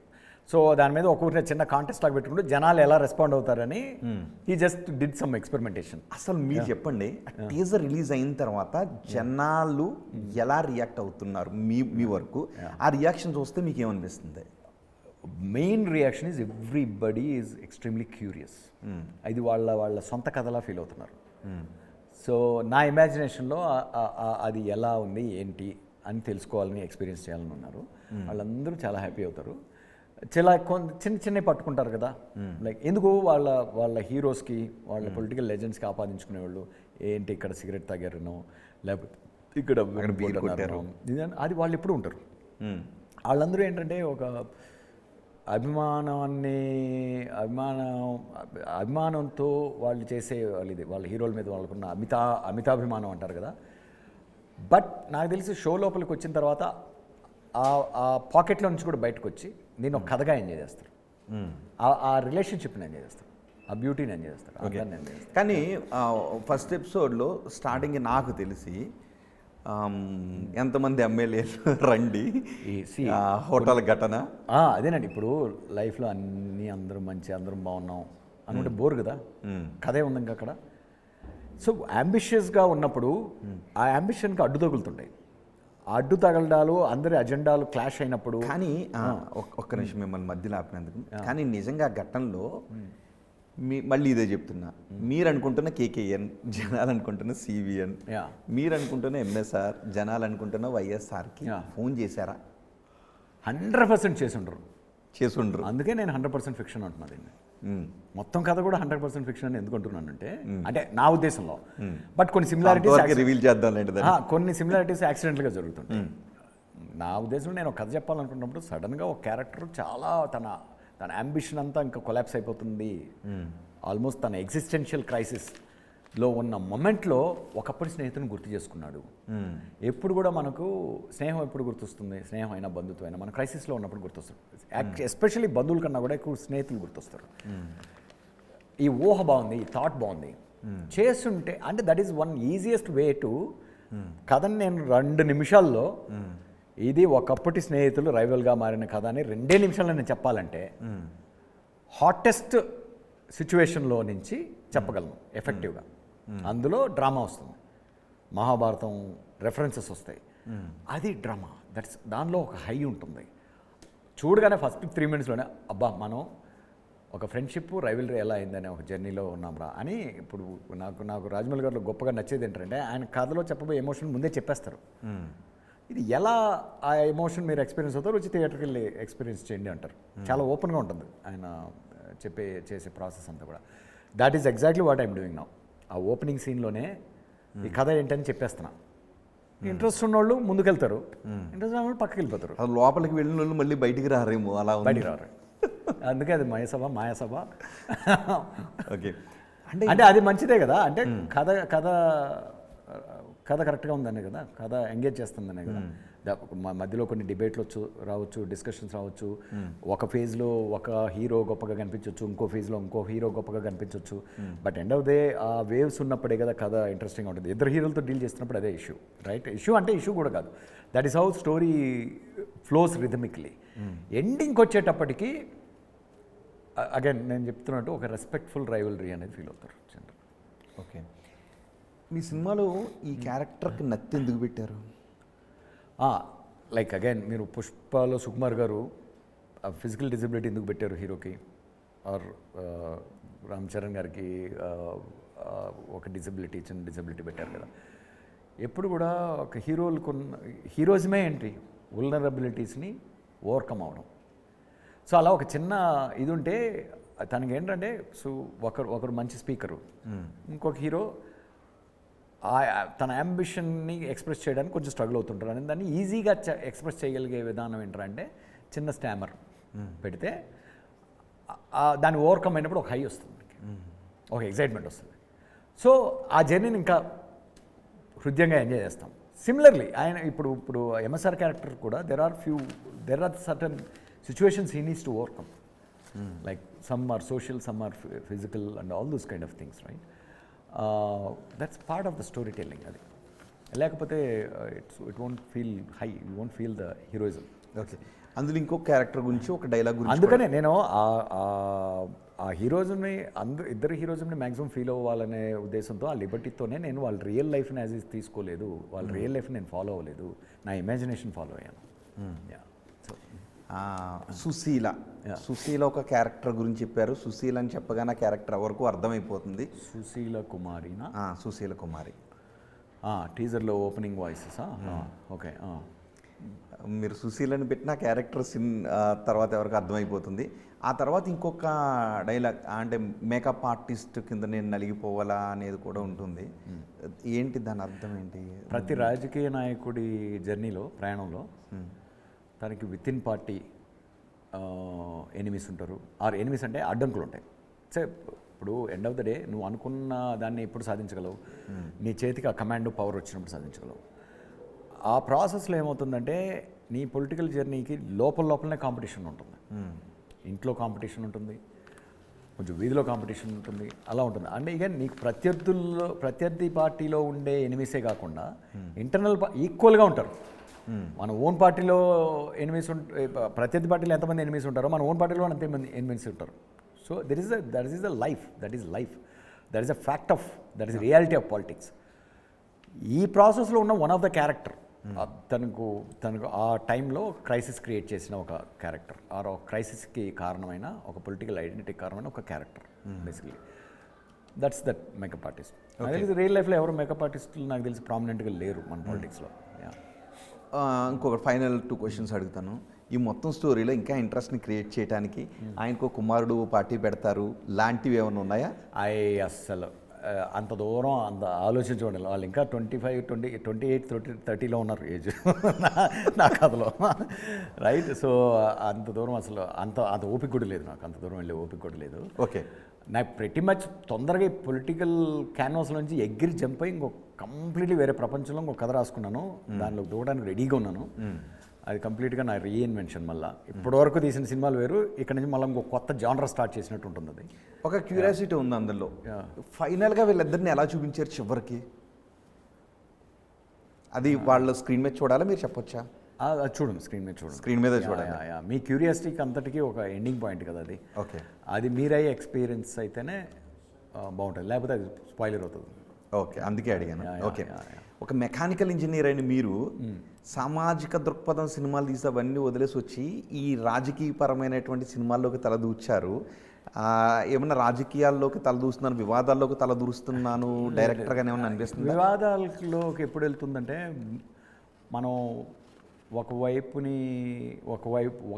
సో దాని మీద ఒక్కొక్కటి చిన్న కాంటెస్ట్ లాగా పెట్టుకుంటూ జనాలు ఎలా రెస్పాండ్ అవుతారని ఈ జస్ట్ డిడ్ సమ్ ఎక్స్పెరిమెంటేషన్. అసలు మీరు చెప్పండి, టీజర్ రిలీజ్ అయిన తర్వాత జనాలు ఎలా రియాక్ట్ అవుతున్నారు మీ వరకు? ఆ రియాక్షన్ చూస్తే మీకు ఏమనిపిస్తుంది? Main reaction is everybody is extremely curious. ఇది వాళ్ళ సొంత కథలా ఫీల్ అవుతున్నారు. సో నా ఇమాజినేషన్లో అది ఎలా ఉంది ఏంటి అని తెలుసుకోవాలని ఎక్స్పీరియన్స్ చేయాలని ఉన్నారు. వాళ్ళందరూ చాలా హ్యాపీ అవుతారు. చిన్న చిన్నవి పట్టుకుంటారు కదా, లైక్ ఎందుకు వాళ్ళ హీరోస్కి వాళ్ళ పొలిటికల్ లెజెండ్స్కి ఆపాదించుకునేవాళ్ళు ఏంటి ఇక్కడ సిగరెట్ తాగారనో లేకపోతే ఇక్కడ అది వాళ్ళు ఎప్పుడు ఉంటారు. వాళ్ళందరూ ఏంటంటే ఒక అభిమానంతో వాళ్ళు చేసే వాళ్ళ హీరోల మీద వాళ్ళకున్న అమితాభిమానం అంటారు కదా. బట్ నాకు తెలిసి షో లోపలికి వచ్చిన తర్వాత ఆ పాకెట్లో నుంచి కూడా బయటకు వచ్చి నేను ఒక కథగా ఎంజాయ్ చేస్తాను. ఆ రిలేషన్షిప్ని ఎంజాయ్ చేస్తాను, ఆ బ్యూటీని ఎంజాయ్ చేస్తాను. కానీ ఫస్ట్ ఎపిసోడ్లో స్టార్టింగ్ నాకు తెలిసి ఎంతమంది ఎమ్మెల్యేలు రండి హోటల్ ఘటన అదేనండి. ఇప్పుడు లైఫ్లో అందరూ మంచి అందరం బాగున్నాం అనుకుంటే బోర్ కదా, కథే ఉంది ఇంకా అక్కడ. సో అంబిషియస్గా ఉన్నప్పుడు ఆ అంబిషన్కి అడ్డు తగులుతుంటాయి. అడ్డు తగలడాలు అందరి అజెండాలు క్లాష్ అయినప్పుడు. కానీ ఒక్క నిమిషం మిమ్మల్ని మధ్యలో ఆపినందుకు, కానీ నిజంగా ఘట్టంలో మళ్ళీ ఇదే చెప్తున్నా, మీరు అనుకుంటున్న కేకేఎన్, జనాలు అనుకుంటున్న సివిఎన్, మీరు అనుకుంటున్న ఎంఎస్ఆర్, జనాలు అనుకుంటున్న వైఎస్ఆర్కి ఫోన్ చేశారా? 100% చేసుండ్రు. అందుకే నేను 100% ఫిక్షన్ అంటున్నా దీన్ని. మొత్తం కథ కూడా 100% ఫిక్షన్ అని ఎందుకు అంటున్నానంటే, అంటే నా ఉద్దేశంలో. బట్ కొన్ని సిమిలారిటీస్ రివీల్ చేద్దాం, కొన్ని సిమిలారిటీస్ యాక్సిడెంట్గా జరుగుతుంటాయి. నా ఉద్దేశంలో నేను ఒక కథ చెప్పాలనుకున్నప్పుడు సడన్గా ఒక క్యారెక్టర్ చాలా తన అంబిషన్ అంతా ఇంకా కొలాప్స్ అయిపోతుంది, ఆల్మోస్ట్ తన ఎగ్జిస్టెన్షియల్ క్రైసిస్లో ఉన్న మొమెంట్లో ఒకప్పటి స్నేహితుని గుర్తు చేసుకున్నాడు. ఎప్పుడు కూడా మనకు స్నేహం ఎప్పుడు గుర్తొస్తుంది? స్నేహం అయినా బంధుత్వం అయినా మన క్రైసిస్లో ఉన్నప్పుడు గుర్తొస్తుంది. ఎస్పెషల్లీ బంధువుల కన్నా కూడా ఎక్కువ స్నేహితులు గుర్తొస్తారు. ఈ ఊహ బాగుంది, ఈ థాట్ బాగుంది చేస్తుంటే, అంటే that is one easiest way to కథని నేను 2 నిమిషాల్లో ఇది ఒకప్పటి స్నేహితులు రైవల్గా మారిన కథ అని 2 నిమిషాల్లో నేను చెప్పాలంటే హాటెస్ట్ సిచ్యువేషన్లో నుంచి చెప్పగలను ఎఫెక్టివ్గా. అందులో డ్రామా వస్తుంది, మహాభారతం రెఫరెన్సెస్ వస్తాయి, అది డ్రామా. దానిలో ఒక హై ఉంటుంది. చూడగానే ఫస్ట్ 3 మినిట్స్లోనే అబ్బా మనం ఒక ఫ్రెండ్షిప్ రైవల్రీ ఎలా అయిందనే ఒక జర్నీలో ఉన్నాంరా అని. ఇప్పుడు నాకు రాజమౌళి గారిలో గొప్పగా నచ్చేది ఏంటంటే ఆయన కథలో చెప్పబోయే ఎమోషన్ ముందే చెప్పేస్తారు. ఇది ఎలా ఆ ఎమోషన్ మీరు ఎక్స్పీరియన్స్ అవుతారు, వచ్చి థియేటర్కి వెళ్ళి ఎక్స్పీరియన్స్ చేయండి అంటారు. చాలా ఓపెన్గా ఉంటుంది ఆయన చేసే ప్రాసెస్ అంతా కూడా. That is exactly what I'm doing now. ఆ ఓపెనింగ్ సీన్లోనే ఈ కథ ఏంటని చెప్పేస్తున్నా. ఇంట్రెస్ట్ ఉన్నోళ్ళు ముందుకెళ్తారు, ఇంట్రెస్ట్ ఉన్న వాళ్ళు పక్కకి వెళ్ళిపోతారు. లోపలికి వెళ్ళిన వాళ్ళు మళ్ళీ బయటికి రారేమో, అలా బయటికి రారు. అందుకే అది మాయాసభ. ఓకే, అంటే అది మంచిదే కదా. అంటే కథ కరెక్ట్గా ఉందనే కదా, కథ ఎంగేజ్ చేస్తుందనే కదా. మధ్యలో కొన్ని డిబేట్లు రావచ్చు, డిస్కషన్స్ రావచ్చు. ఒక ఫేజ్లో ఒక హీరో గొప్పగా కనిపించవచ్చు, ఇంకో ఫేజ్లో ఇంకో హీరో గొప్పగా కనిపించవచ్చు. బట్ ఎండ్ ఆఫ్ దే ఆ వేవ్స్ ఉన్నప్పుడే కదా కథ ఇంట్రెస్టింగ్గా ఉంటుంది. 2 హీరోలతో డీల్ చేస్తున్నప్పుడు అదే ఇష్యూ, రైట్? ఇష్యూ అంటే ఇష్యూ కూడా కాదు, that is how story flows rhythmically. ఎండింగ్కి వచ్చేటప్పటికి అగైన్ నేను చెప్తున్నట్టు ఒక రెస్పెక్ట్ఫుల్ రైవల్రీ అనేది ఫీల్ అవుతారు జనరల్. ఓకే, మీ సినిమాలో ఈ క్యారెక్టర్కి నత్తి ఎందుకు పెట్టారు? లైక్ అగైన్ మీరు పుష్పలో సుకుమార్ గారు ఫిజికల్ డిజబిలిటీ ఎందుకు పెట్టారు హీరోకి, ఆర్ రామ్ చరణ్ గారికి ఒక చిన్న డిజబిలిటీ పెట్టారు కదా. ఎప్పుడు కూడా ఒక హీరోయిజమే ఏంటి, వల్నరబిలిటీస్ని ఓవర్కమ్ అవడం. సో అలా ఒక చిన్న ఇది ఉంటే తనకి ఏంటంటే, సో ఒకరు మంచి స్పీకరు, ఇంకొక హీరో తన అంబిషన్ని ఎక్స్ప్రెస్ చేయడానికి కొంచెం స్ట్రగుల్ అవుతుంటారు. అని దాన్ని ఈజీగా ఎక్స్ప్రెస్ చేయగలిగే విధానం ఏంటంటే చిన్న స్టామర్ పెడితే దాన్ని ఓవర్కమ్ అయినప్పుడు ఒక హై వస్తుంది, ఒక ఎగ్జైట్మెంట్ వస్తుంది. సో ఆ జర్నీని ఇంకా హృదయంగా ఎంజాయ్ చేస్తాం సిమిలర్లీ ఆయన ఇప్పుడు ఎంఎస్ఆర్ క్యారెక్టర్ కూడా there are certain situations he needs to overcome like some are social, some are physical and all those kind of things, right? That's part of the story telling. అది లేకపోతే it won't feel high, you won't feel the heroism. Okay, అందులో ఇంకో character గురించి ఒక dialogue గురించి అందుకనే నేను ఆ హీరోయిజంని ఇద్దరు హీరోయిజంని మ్యాక్సిమం ఫీల్ అవ్వాలనే ఉద్దేశంతో, ఆ లిబర్టీతోనే నేను వాళ్ళ రియల్ లైఫ్ని యాజ్ ఇస్ తీసుకోలేదు, వాళ్ళ రియల్ లైఫ్ని నేను ఫాలో అవ్వలేదు, నా ఇమాజినేషన్ ఫాలో అయ్యాను. సుశీల ఒక క్యారెక్టర్ గురించి చెప్పారు. సుశీల అని చెప్పగానే క్యారెక్టర్ ఎవరికి అర్థమైపోతుంది. సుశీల కుమారినా? సుశీల కుమారి. టీజర్లో ఓపెనింగ్ వాయిసెస్. ఓకే, మీరు సుశీలని పెట్టిన క్యారెక్టర్ తర్వాత ఎవరికి అర్థమైపోతుంది. ఆ తర్వాత ఇంకొక డైలాగ్ అంటే మేకప్ ఆర్టిస్ట్ కింద నేను నలిగిపోవాలా అనేది కూడా ఉంటుంది. ఏంటి దాని అర్థం ఏంటి? ప్రతి రాజకీయ నాయకుడి జర్నీలో, ప్రయాణంలో తనకి విత్ ఇన్ పార్టీ ఎనిమిస్ ఉంటారు, ఆర్ ఎనిమిస్ అంటే అడ్డంకులు ఉంటాయి. ఇప్పుడు ఎండ్ ఆఫ్ ద డే నువ్వు అనుకున్న దాన్ని ఎప్పుడు సాధించగలవు? నీ చేతికి ఆ కమాండ్ పవర్ వచ్చినప్పుడు సాధించగలవు. ఆ ప్రాసెస్లో ఏమవుతుందంటే నీ పొలిటికల్ జర్నీకి లోపలనే కాంపిటీషన్ ఉంటుంది. ఇంట్లో కాంపిటీషన్ ఉంటుంది, కొంచెం వీధిలో కాంపిటీషన్ ఉంటుంది, అలా ఉంటుంది. అంటే ఇక నీకు ప్రత్యర్థి పార్టీలో ఉండే ఎనిమిసే కాకుండా ఇంటర్నల్ ఈక్వల్గా ఉంటారు. మన ఓన్ పార్టీలో ఎనిమిస్ ప్రత్యర్థి పార్టీలో ఎంతమంది ఎనిమిస్ ఉంటారో మన ఓన్ పార్టీలో అంతమంది ఎనిమిస్ ఉంటారు. So that is the life, that is a fact of, that is reality of politics. ఈ ప్రాసెస్లో ఉన్న వన్ ఆఫ్ ద క్యారెక్టర్ తనకు ఆ టైంలో క్రైసిస్ క్రియేట్ చేసిన ఒక క్యారెక్టర్, ఆర్ ఒక క్రైసిస్కి కారణమైన, ఒక పొలిటికల్ ఐడెంటిటీకి కారణమైన ఒక character basically. That's that makeup artist. అది రియల్ లైఫ్లో ఎవరు మేకప్ ఆర్టిస్టులు నాకు తెలిసి ప్రామినెంట్గా లేరు మన పాలిటిక్స్లో. ఇంకొక ఫైనల్ 2 క్వశ్చన్స్ అడుగుతాను. ఈ మొత్తం స్టోరీలో ఇంకా ఇంట్రెస్ట్ని క్రియేట్ చేయడానికి ఆయనకు కుమారుడు పార్టీ పెడతారు లాంటివి ఏమైనా ఉన్నాయా? అస్సలు అంత దూరం అంత ఆలోచించుకోండి. వాళ్ళు ఇంకా 25, 28, 30లో ఉన్నారు ఏజ్ నా కథలో, రైట్? సో అంత దూరం అసలు అంత ఓపిక కూడా లేదు నాకు, అంత దూరం వెళ్ళే ఓపిక కూడా లేదు. ఓకే, నాకు pretty much తొందరగా ఈ పొలిటికల్ క్యాన్వాస్ నుంచి ఎగిరి జంప్ అయ్యి ఇంకో కంప్లీట్లీ వేరే ప్రపంచంలో ఇంకో కథ రాసుకున్నాను, దానిలో దూకడానికి రెడీగా ఉన్నాను. అది కంప్లీట్గా నా రీఇన్వెన్షన్. మళ్ళీ ఇప్పటివరకు తీసిన సినిమాలు వేరు, ఇక్కడ నుంచి మళ్ళీ ఇంకో కొత్త జానర్ స్టార్ట్ చేసినట్టు ఉంటుంది. అది ఒక క్యూరియాసిటీ ఉంది అందులో. ఫైనల్గా వీళ్ళిద్దరిని ఎలా చూపించారు చివరికి? అది వాళ్ళ స్క్రీన్ మీద చూడాలా, మీరు చెప్పొచ్చా? చూడండి, స్క్రీన్ మీద చూడండి, స్క్రీన్ మీద చూడాలి. మీ క్యూరియాసిటీకి అంతటికీ ఒక ఎండింగ్ పాయింట్ కదా అది. ఓకే, అది మీరయ్యే ఎక్స్పీరియన్స్ అయితేనే బాగుంటుంది, లేకపోతే అది స్పాయిలర్ అవుతుంది. ఓకే, అందుకే అడిగాను. ఓకే, ఒక మెకానికల్ ఇంజనీర్ అయిన మీరు సామాజిక దృక్పథం సినిమాలు తీసి అవన్నీ వదిలేసి వచ్చి ఈ రాజకీయపరమైనటువంటి సినిమాల్లోకి తలదూర్చారు. ఏమన్నా రాజకీయాల్లోకి తలదూస్తున్నాను, వివాదాల్లోకి తలదూరుస్తున్నాను డైరెక్టర్గానే ఏమన్నా అనిపిస్తుంది? వివాదాల్లోకి ఎప్పుడు వెళ్తుందంటే మనం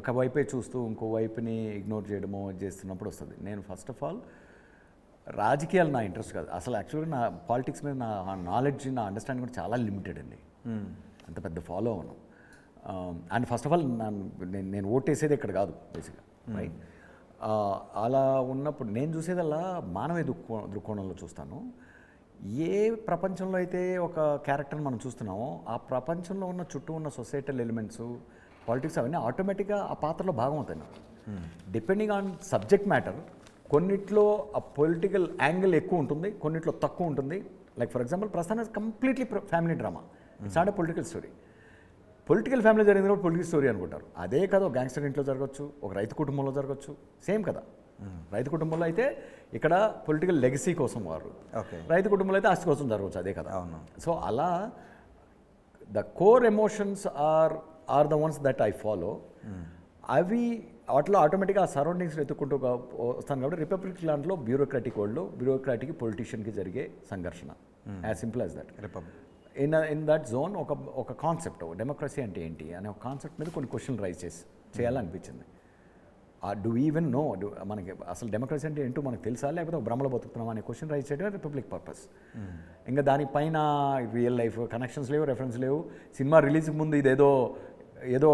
ఒకవైపే చూస్తూ ఇంకోవైపుని ఇగ్నోర్ చేయడమో చేస్తున్నప్పుడు వస్తుంది. నేను ఫస్ట్ ఆఫ్ ఆల్ రాజకీయాలు నా ఇంట్రెస్ట్ కాదు అసలు. యాక్చువల్గా నా పాలిటిక్స్ మీద నా నాలెడ్జ్, నా అండర్స్టాండింగ్ కూడా చాలా లిమిటెడ్ అండి. అంత పెద్ద ఫాలో అవను. అండ్ ఫస్ట్ ఆఫ్ ఆల్ నేను ఓటేసేది ఇక్కడ కాదు బేసిక్గా, రైట్? అలా ఉన్నప్పుడు నేను చూసేదల్లా మానవ దృక్కోణంలో చూస్తాను. ఏ ప్రపంచంలో అయితే ఒక క్యారెక్టర్ని మనం చూస్తున్నామో ఆ ప్రపంచంలో ఉన్న చుట్టూ ఉన్న సొసైటల్ ఎలిమెంట్స్, పాలిటిక్స్ అవన్నీ ఆటోమేటిక్గా ఆ పాత్రలో భాగం అవుతాయి నాకు. డిపెండింగ్ ఆన్ సబ్జెక్ట్ మ్యాటర్ కొన్నిట్లో ఆ పొలిటికల్ యాంగిల్ ఎక్కువ ఉంటుంది, కొన్నిట్లో తక్కువ ఉంటుంది. లైక్ ఫర్ ఎగ్జాంపుల్ ప్రస్థానం completely family drama, it's not a political story. Political family జరిగింది కూడా పొలిటికల్ స్టోరీ అనుకుంటారు. అదే కదా ఒక గ్యాంగ్స్టర్ ఇంట్లో జరగచ్చు, ఒక రైతు కుటుంబంలో జరగచ్చు, సేమ్ కదా. రైతు కుటుంబంలో అయితే ఇక్కడ పొలిటికల్ లెగసీ కోసం వారు, రైతు కుటుంబంలో అయితే ఆస్తి కోసం జరగవచ్చు, అదే కదా. సో అలా the core emotions are the ones that I follow. అవి వాటిలో ఆటోమేటిక్గా ఆ సరౌండింగ్స్ ఎత్తుకుంటూ వస్తాను కాబట్టి రిపబ్లిక్ లాంటిలో బ్యూరోక్రాటిక్ పొలిటీషియన్కి జరిగే సంఘర్షణ, as simple as that. In that zone ఒక కాన్సెప్ట్, డెమోక్రసీ అంటే ఏంటి అనే ఒక కాన్సెప్ట్ మీద కొన్ని క్వశ్చన్ రైజ్ చేయాలనిపించింది. డూ ఈవెన్ నో మనకి అసలు డెమోక్రసీ అంటే ఏంటో మనకు తెలుసా, లేకపోతే ఒక భ్రమలో బతుకుతున్నాం అనే క్వశ్చన్ రైజ్ చేయడం రిపబ్లిక్ పర్పస్. ఇంకా దానిపైన రియల్ లైఫ్ కనెక్షన్స్ లేవు, రెఫరెన్స్ లేవు. సినిమా రిలీజ్కి ముందు ఏదో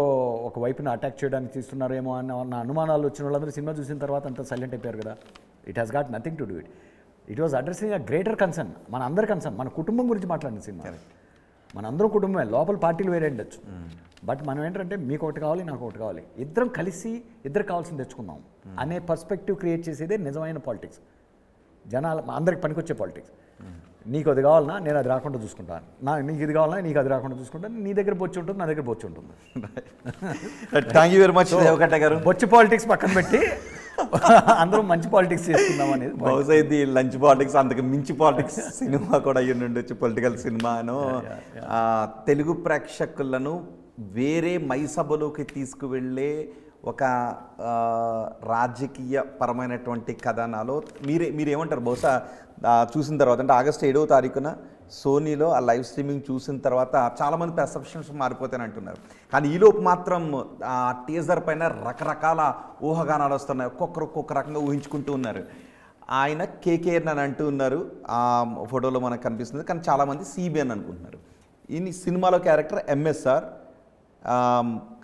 ఒక వైపున అటాక్ చేయడానికి తీస్తున్నారేమో అన్న అనుమానాలు వచ్చిన వాళ్ళందరూ సినిమా చూసిన తర్వాత అంతా సైలెంట్ అయిపోయారు కదా. It has got nothing to do it was addressing a greater concern, మన అందరి కన్సర్న్, మన కుటుంబం గురించి మాట్లాడిన సినిమా. మనందరం కుటుంబమే, లోపల పార్టీలు వేరే ఉండొచ్చు, బట్ మనం ఏంటంటే మీకు ఒకటి కావాలి నాకు ఒకటి కావాలి, ఇద్దరం కలిసి ఇద్దరు కావాల్సింది తెచ్చుకుందాం అనే పర్స్పెక్టివ్ క్రియేట్ చేసేదే నిజమైన పాలిటిక్స్, జనాలు అందరికి పనికొచ్చే పాలిటిక్స్. నీకు అది కావాలన్నా నేను అది రాకుండా చూసుకుంటాను, నీకు ఇది కావాలన్నా నీకు అది రాకుండా చూసుకుంటాను, నీ దగ్గర బొచ్చి ఉంటుంది నా దగ్గర బొచ్చి ఉంటుంది. Thank you very much Deva Katta గారు. బొచ్చి పాలిటిక్స్ పక్కన పెట్టి అందరం మంచి పాలిటిక్స్ చేసుకుందాం అనేది. బహుశా ఇది లంచ్ పాలిటిక్స్ అంతకు మించి పాలిటిక్స్ సినిమా కూడా అయ్యి ఉండొచ్చు, పొలిటికల్ సినిమాను. తెలుగు ప్రేక్షకులను వేరే మైసభలోకి తీసుకువెళ్ళే ఒక రాజకీయ పరమైనటువంటి కథనాలో మీరేమంటారు? బహుశా చూసిన తర్వాత అంటే ఆగస్టు 7వ తారీఖున సోనీలో ఆ లైవ్ స్ట్రీమింగ్ చూసిన తర్వాత చాలామంది పెర్సెప్షన్స్ మారిపోతాయని అంటున్నారు. కానీ ఈలోపు మాత్రం ఆ టీజర్ పైన రకరకాల ఊహాగానాలు వస్తున్నాయి, ఒక్కొక్క రకంగా ఊహించుకుంటూ ఉన్నారు. ఆయన కేకేఎన్ అని అంటూ ఉన్నారు, ఆ ఫోటోలో మనకు కనిపిస్తుంది, కానీ చాలామంది సిబిఎన్ అనుకుంటున్నారు. ఈ సినిమాలో క్యారెక్టర్ ఎంఎస్ఆర్,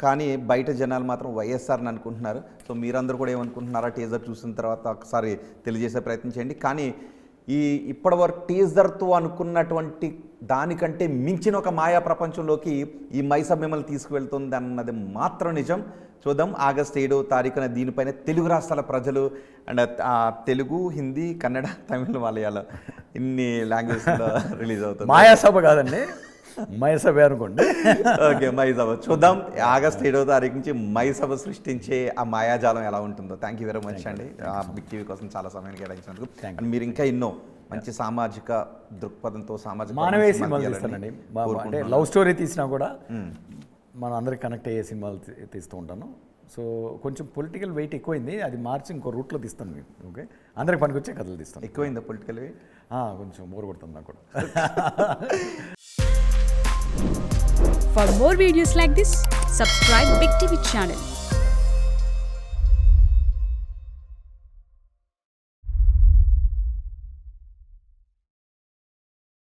కానీ బయట జనాలు మాత్రం వైఎస్ఆర్ అని అనుకుంటున్నారు. సో మీరందరూ కూడా ఏమనుకుంటున్నారా టీజర్ చూసిన తర్వాత ఒకసారి తెలియజేసే ప్రయత్నం చేయండి. కానీ ఇప్పటివరకు టీజర్తో అనుకున్నటువంటి దానికంటే మించిన ఒక మాయా ప్రపంచంలోకి ఈ మైసభ మిమ్మల్ని తీసుకువెళ్తుంది అన్నది మాత్రం నిజం. చూద్దాం ఆగస్టు 7వ తారీఖున దీనిపైన తెలుగు రాష్ట్రాల ప్రజలు అండ్ తెలుగు, హిందీ, కన్నడ, తమిళ, మలయాళం ఇన్ని లాంగ్వేజ్లో రిలీజ్ అవుతుంది. మాయాసభ కాదండి, మైసభ అనుకోండి. ఓకే, మైసభ చూద్దాం. ఆగస్ట్ 7వ తారీఖు నుంచి మైసభ సృష్టించే ఆ మాయాజాలం ఎలా ఉంటుందో. థ్యాంక్ యూ వెరీ మచ్ అండి, బిగ్ టీవీ కోసం చాలా సమయం కేటాయించినందుకు. అండ్ మీరు ఇంకా ఎన్నో మంచి సామాజిక దృక్పథంతో సామాజిక మానవీయ సినిమాలు తీస్తానండి. అంటే లవ్ స్టోరీ తీసినా కూడా మనం అందరికి కనెక్ట్ అయ్యే సినిమాలు తీస్తూ ఉంటాను. సో కొంచెం పొలిటికల్ వెయిట్ ఎక్కువైంది, అది మార్చి ఇంకో రూట్లో తీస్తాను మీకు. ఓకే, అందరికి పనికొచ్చే కథలు తీస్తాను. ఎక్కువైందా పొలిటికల్ వెయిట్? కొంచెం బోర్ కొడుతుంది నాకు కూడా. For more videos like this, subscribe Big TV channel.